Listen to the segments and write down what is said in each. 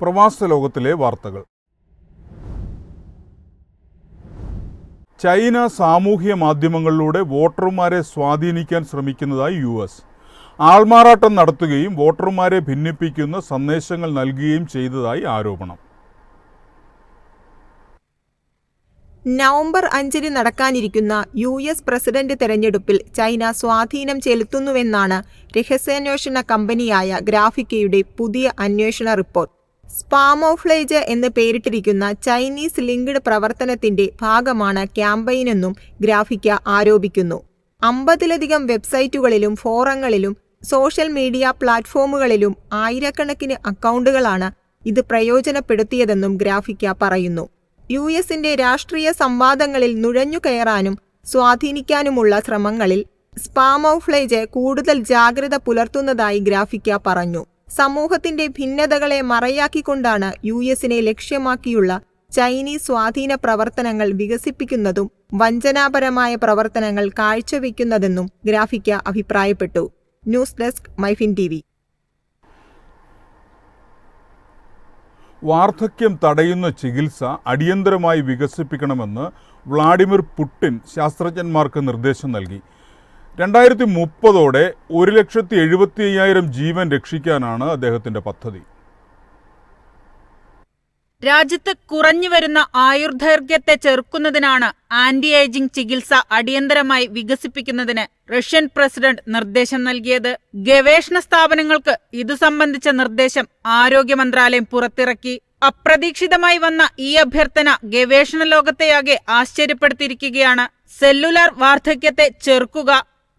പ്രവാസ ലോകത്തിലെ വാർത്തകൾ. ചൈന സാമൂഹ്യ മാധ്യമങ്ങളിലൂടെ വോട്ടർമാരെ സ്വാധീനിക്കാൻ ശ്രമിക്കുന്നതായി US. ആൾമാറാട്ടം നടത്തുകയും വോട്ടർമാരെ ഭിന്നിപ്പിക്കുന്ന സന്ദേശങ്ങൾ നൽകുകയും ചെയ്തതായി ആരോപണം. നവംബർ 5 നടക്കാനിരിക്കുന്ന US പ്രസിഡന്റ് തെരഞ്ഞെടുപ്പിൽ ചൈന സ്വാധീനം ചെലുത്തുന്നുവെന്നാണ് രഹസ്യാന്വേഷണ കമ്പനിയായ ഗ്രാഫിക്കയുടെ പുതിയ അന്വേഷണ റിപ്പോർട്ട്. സ്പാമോഫ്ലേജ് എന്ന് പേരിട്ടിരിക്കുന്ന ചൈനീസ് ലിങ്ക്ഡ് പ്രവർത്തനത്തിന്റെ ഭാഗമാണ് ക്യാമ്പയിനെന്നും ഗ്രാഫിക്ക ആരോപിക്കുന്നു. 50ലധികം വെബ്സൈറ്റുകളിലും ഫോറങ്ങളിലും സോഷ്യൽ മീഡിയ പ്ലാറ്റ്ഫോമുകളിലും ആയിരക്കണക്കിന് അക്കൗണ്ടുകളാണ് ഇത് പ്രയോജനപ്പെടുത്തിയതെന്നും ഗ്രാഫിക്ക പറയുന്നു. US-ന്റെ രാഷ്ട്രീയ സംവാദങ്ങളിൽ നുഴഞ്ഞുകയറാനും സ്വാധീനിക്കാനുമുള്ള ശ്രമങ്ങളിൽ സ്പാമോഫ്ലേജ് കൂടുതൽ ജാഗ്രത പുലർത്തുന്നതായി ഗ്രാഫിക്ക പറഞ്ഞു. സമൂഹത്തിന്റെ ഭിന്നതകളെ മറയാക്കിക്കൊണ്ടാണ് US-നെ ലക്ഷ്യമാക്കിയുള്ള ചൈനീസ് സ്വാധീന പ്രവർത്തനങ്ങൾ വികസിപ്പിക്കുന്നതും വഞ്ചനാപരമായ പ്രവർത്തനങ്ങൾ കാഴ്ചവെക്കുന്നതെന്നും ഗ്രാഫിക്ക അഭിപ്രായപ്പെട്ടു. News desk MyFin TV. വാർദ്ധക്യം തടയുന്ന ചികിത്സ അടിയന്തരമായി വികസിപ്പിക്കണമെന്ന് വ്ളാഡിമിർ പുടിൻ ശാസ്ത്രജ്ഞന്മാർക്ക് നിർദ്ദേശം നൽകി. 2030 1,75,000 ജീവൻ രക്ഷിക്കാനാണ് അദ്ദേഹത്തിന്റെ പദ്ധതി. രാജ്യത്ത് കുറഞ്ഞുവരുന്ന ആയുർദൈർഘ്യത്തെ ചെറുക്കുന്നതിനാണ് ആന്റി ഏജിംഗ് ചികിത്സ അടിയന്തരമായി വികസിപ്പിക്കുന്നതിന് റഷ്യൻ പ്രസിഡന്റ് നിർദ്ദേശം നൽകിയത്. ഗവേഷണ സ്ഥാപനങ്ങൾക്ക് ഇതു സംബന്ധിച്ച നിർദ്ദേശം ആരോഗ്യ മന്ത്രാലയം പുറത്തിറക്കി. അപ്രതീക്ഷിതമായി വന്ന ഈ അഭ്യർത്ഥന ഗവേഷണ ലോകത്തെയാകെ ആശ്ചര്യപ്പെടുത്തിയിരിക്കുകയാണ്. സെല്ലുലാർ വാർദ്ധക്യത്തെ ചെറുക്കുക,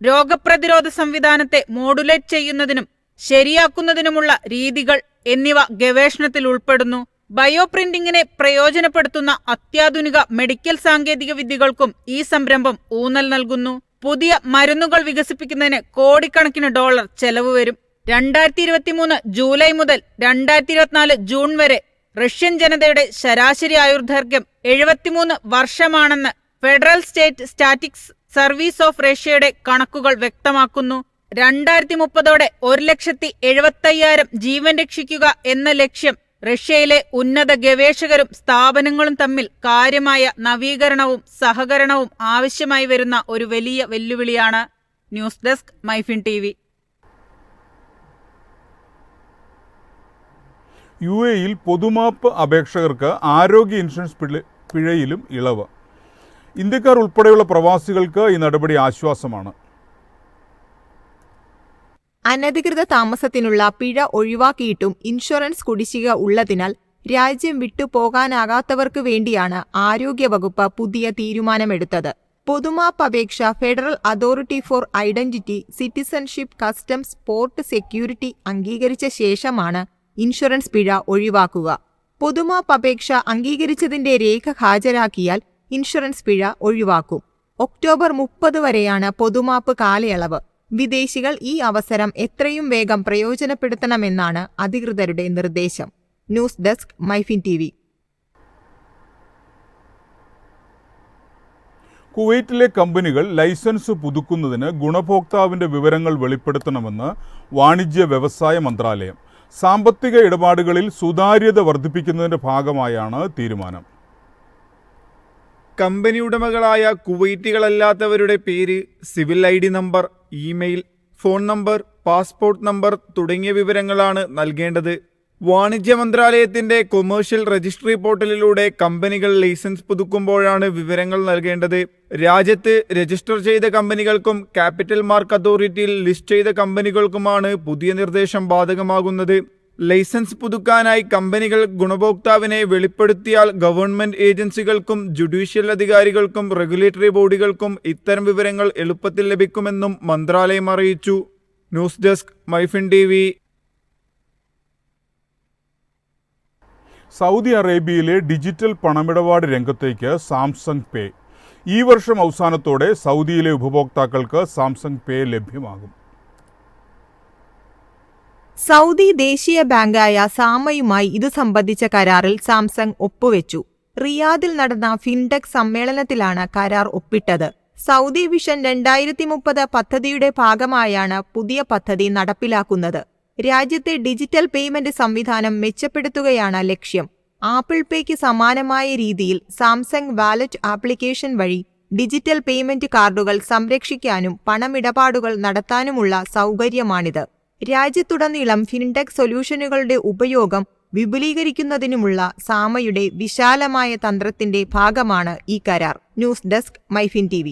രോഗപ്രതിരോധ സംവിധാനത്തെ മോഡുലേറ്റ് ചെയ്യുന്നതിനും ശരിയാക്കുന്നതിനുമുള്ള രീതികൾ എന്നിവ ഗവേഷണത്തിൽ ഉൾപ്പെടുന്നു. ബയോ പ്രിന്റിംഗിനെ പ്രയോജനപ്പെടുത്തുന്ന അത്യാധുനിക മെഡിക്കൽ സാങ്കേതിക വിദ്യകൾക്കും ഈ സംരംഭം ഊന്നൽ നൽകുന്നു. പുതിയ മരുന്നുകൾ വികസിപ്പിക്കുന്നതിന് കോടിക്കണക്കിന് ഡോളർ ചെലവ് വരും. 2023 ജൂലൈ മുതൽ 2024 ജൂൺ വരെ റഷ്യൻ ജനതയുടെ ശരാശരി ആയുർദൈർഘ്യം 73 വർഷമാണെന്ന് federal state statistics service of റഷ്യയുടെ കണക്കുകൾ വ്യക്തമാക്കുന്നു. 2030 1,75,000 ജീവൻ രക്ഷിക്കുക എന്ന ലക്ഷ്യം റഷ്യയിലെ ഉന്നത ഗവേഷകരും സ്ഥാപനങ്ങളും തമ്മിൽ കാര്യമായ നവീകരണവും സഹകരണവും ആവശ്യമായി വരുന്ന ഒരു വലിയ വെല്ലുവിളിയാണ്. News desk MyFin TV. UAE-യിൽ പൊതുമാപ്പ് അപേക്ഷകർക്ക് ആരോഗ്യ ഇൻഷുറൻസ് പിഴയിലും ഇളവ്. ഇന്ത്യക്കാർ ഉൾപ്പെടെയുള്ള പ്രവാസികൾക്ക് ഈ നടപടി ആശ്വാസമാണ്. അനധികൃത താമസത്തിനുള്ള പിഴ ഒഴിവാക്കിയിട്ടും ഇൻഷുറൻസ് കുടിശ്ശിക ഉള്ളതിനാൽ രാജ്യം വിട്ടുപോകാനാകാത്തവർക്ക് വേണ്ടിയാണ് ആരോഗ്യവകുപ്പ് പുതിയ തീരുമാനമെടുത്തത്. പൊതുമാപ്പ് അപേക്ഷ federal authority four identity, citizenship, customs, port security അംഗീകരിച്ച ശേഷമാണ് ഇൻഷുറൻസ് പിഴ ഒഴിവാക്കുക. പൊതുമാപ്പ് അപേക്ഷ അംഗീകരിച്ചതിന്റെ രേഖ ഹാജരാക്കിയാൽ ഇൻഷുറൻസ് പിഴ ഒഴിവാക്കും. ഒക്ടോബർ 30 വരെയാണ് പൊതുമാപ്പ് കാലയളവ്. വിദേശികൾ ഈ അവസരം എത്രയും വേഗം പ്രയോജനപ്പെടുത്തണമെന്നാണ് അധികൃതരുടെ നിർദ്ദേശം. News desk MyFin TV. കുവൈറ്റിലെ കമ്പനികൾ ലൈസൻസ് പുതുക്കുന്നതിന് ഗുണഭോക്താവിന്റെ വിവരങ്ങൾ വെളിപ്പെടുത്തണമെന്ന് വാണിജ്യ വ്യവസായ മന്ത്രാലയം. സാമ്പത്തിക ഇടപാടുകളിൽ സുതാര്യത വർദ്ധിപ്പിക്കുന്നതിന്റെ ഭാഗമായാണ് തീരുമാനം. കമ്പനി ഉടമകളായ കുവൈറ്റികളല്ലാത്തവരുടെ പേര്, civil ID number, email, phone number, passport number തുടങ്ങിയ വിവരങ്ങളാണ് നൽകേണ്ടത്. വാണിജ്യ മന്ത്രാലയത്തിന്റെ കൊമേഴ്ഷ്യൽ രജിസ്ട്രി പോർട്ടലിലൂടെ കമ്പനികൾ ലൈസൻസ് പുതുക്കുമ്പോഴാണ് വിവരങ്ങൾ നൽകേണ്ടത്. രാജ്യത്ത് രജിസ്റ്റർ ചെയ്ത കമ്പനികൾക്കും ക്യാപിറ്റൽ മാർക്ക് അതോറിറ്റിയിൽ ലിസ്റ്റ് ചെയ്ത കമ്പനികൾക്കുമാണ് പുതിയ നിർദ്ദേശം ബാധകമാകുന്നത്. ലൈസൻസ് പുതുക്കാനായി കമ്പനികൾ ഗുണഭോക്താവിനെ വെളിപ്പെടുത്തിയാൽ ഗവൺമെന്റ് ഏജൻസികൾക്കും ജുഡീഷ്യൽ അധികാരികൾക്കും റെഗുലേറ്ററി ബോഡികൾക്കും ഇത്തരം വിവരങ്ങൾ എളുപ്പത്തിൽ ലഭിക്കുമെന്നും മന്ത്രാലയം അറിയിച്ചു. News desk MyFin TV. Saudi അറേബ്യയിലെ ഡിജിറ്റൽ പണമിടപാട് രംഗത്തേക്ക് സാംസങ് പേ. ഈ വർഷം അവസാനത്തോടെ സൗദിയിലെ ഉപഭോക്താക്കൾക്ക് സാംസങ് പേ ലഭ്യമാകും. സൗദി ദേശീയ ബാങ്കായ സാമയുമായി ഇതു സംബന്ധിച്ച കരാറിൽ സാംസങ് ഒപ്പുവെച്ചു. റിയാദിൽ നടന്ന ഫിൻടെക് സമ്മേളനത്തിലാണ് കരാർ ഒപ്പിട്ടത്. സൗദി വിഷൻ 2030 പദ്ധതിയുടെ ഭാഗമായാണ് പുതിയ പദ്ധതി നടപ്പിലാക്കുന്നത്. രാജ്യത്തെ ഡിജിറ്റൽ പേയ്മെന്റ് സംവിധാനം മെച്ചപ്പെടുത്തുകയാണ് ലക്ഷ്യം. ആപ്പിൾ പേയ്ക്ക് സമാനമായ രീതിയിൽ സാംസങ് വാലറ്റ് ആപ്ലിക്കേഷൻ വഴി ഡിജിറ്റൽ പേയ്മെന്റ് കാർഡുകൾ സംരക്ഷിക്കാനും പണമിടപാടുകൾ നടത്താനുമുള്ള സൗകര്യമാണിത്. രാജ്യത്തുടനീളം ഫിൻടെക് സൊല്യൂഷനുകളുടെ ഉപയോഗം വിപുലീകരിക്കുന്നതിനുമുള്ള സാമയുടെ വിശാലമായ തന്ത്രത്തിന്റെ ഭാഗമാണ് ഈ കരാർ. News desk, MyFin TV.